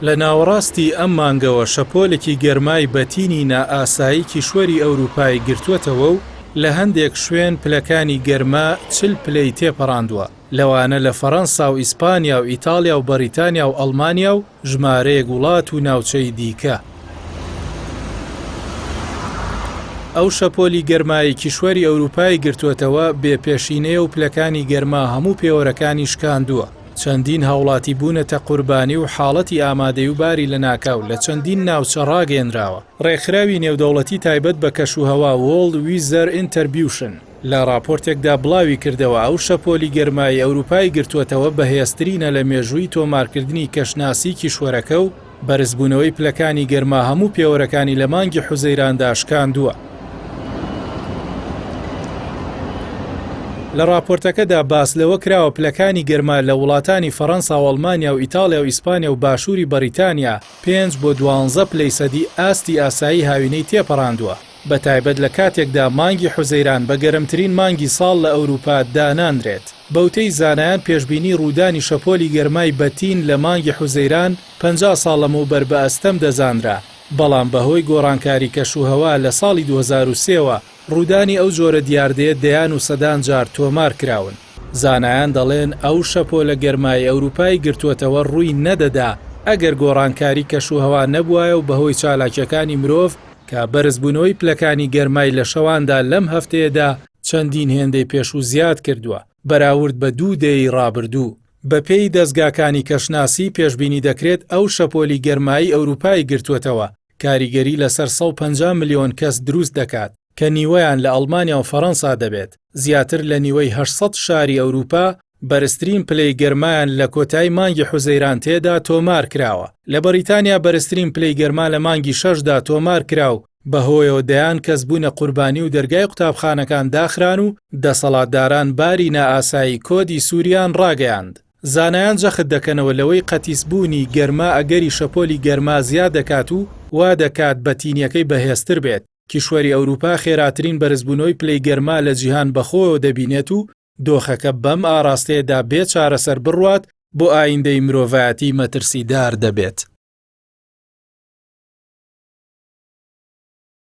لە ناوەڕاستی ئەم مانگەوە شەپۆلێکی گەرمای بەتینی نائاسایی کیشوەری ئەوروپای گرتووەتەوە و لە هەندێک شوێن پلەکانی گەرما 40 پلەی تێپەڕاندووە. لەوانە لە فەڕەنسا و ئیسپانیا و ئیتالیا و بەریتانیا و ئەڵمانیا و ژمارەیەک وڵات و ناوچەی دیکە. ئەو شەپۆلی گەرمایی کیشوەری ئەوروپای گرتووەتەوە بێپێشینەیە و پلەکانی گەرما هەموو پێوەرەکانی شکاندووە. چەندین هاوڵاتی بوونەتە قوربانی و حاڵەتی ئامادەی و باری لە ناکاو لە چەندین ناوچە ڕاگەێنراوە. ڕێکخراوی نێودەوڵەتی تایبەت بە کەشوهەوا وۆڵد ویزەر ئینتەربیوشن لە راپۆرتێکدا بڵاوی کردەوە ئەو شەپۆلی گەرمای ئەوروپای گرتووەتەوە بەهێزترینە لە مێژووی تۆمارکردنی کەشناسی کیشوەرەکە و بەرزبوونەوەی پلەکانی گەرما هەموو پێوەرەکانی لە مانگی حوزەیراندا شکاندووە. لە راپۆرتەکەدا باس لەوە کراوە پلەکانی گەرما لە وڵاتانی فەڕەنسا و ئەڵمانیا و ئیتالیا و ئیسپانیا و باشووری بەریتانیا 5 بۆ 12 پلەی سەدی ئاستی ئاسایی هاوینەی تێپەڕاندووە. بە تایبەت لە کاتێکدا مانگی حوزەیران بە گەرمترین مانگی ساڵ لە ئەوروپا دانانرێت. بەوتەی زانایان پێشبینی ڕوودانی شەپۆلی گەرمای بەتین لە مانگی حوزەیران 50 ساڵ لەمەوبەر بە ئەستەم دەزانرا. بەڵام بەهۆی گۆڕانکاری کەشوهەوا لە ساڵی 2003ەوە ڕوودانی ئەو جۆرە دیاردەیە دەیان و سەدان جار تۆمار کراون. زانایان دەڵێن ئەو شەپۆلە گەرمای ئەوروپای گرتووەتەوە ڕووی نەدەدا ئەگەر گۆڕانکاری کەشوهەوا نەبوایە و بەهۆی چالاکیەکانی مرۆڤ کە بەرزبوونەوەی پلەکانی گەرمای لە شەواندا لەم هەفتەیەدا چەندین هێندەی پێش و زیاد کردووە بەراورد بە 2 دەی ڕابردوو. بەپێی دەستگاکانی کەشناسی پێشبینی دەکرێت ئەو شەپۆلی گەرمایی ئەوروپای گرتووەتەوە کاریگەری لەسەر 150 ملیۆن کەس دروست دەکات کە نیوەیان لە ئەڵمانیا و فەڕەنسا دەبێت. زیاتر لە نیوەی 800 شاری ئەوروپا بەرزترین پلەی گەرمایان لە کۆتایی مانگی حوزەیران تێدا تۆمار کراوە. لە بەریتانیا بەرزترین پلەی گەرما لە مانگی 6دا تۆمار کراو بەهۆیەوە دەیان کەس بوونە قوربانی و دەرگای قوتابخانەکان داخران و دەسەڵاتداران باری نائاسایی کۆدی سووریان ڕاگەیاند. زانایان جەخت دەکەنەوە لەوەی قەتیسبوونی گەرما ئەگەری شەپۆلی گەرما زیاد دەکات و وا دەکات بەتینیەکەی بەهێزتر بێت. کیشوەری ئەوروپا خێراترین بەرزبوونەوەی پلەی گەرما لە جیهان بەخۆوە دەبینێت و دۆخەکە بەم ئاراستەیەدا بێ چارەسەر بڕوات بۆ ئایندەی مرۆڤایەتی مەترسیدار دەبێت.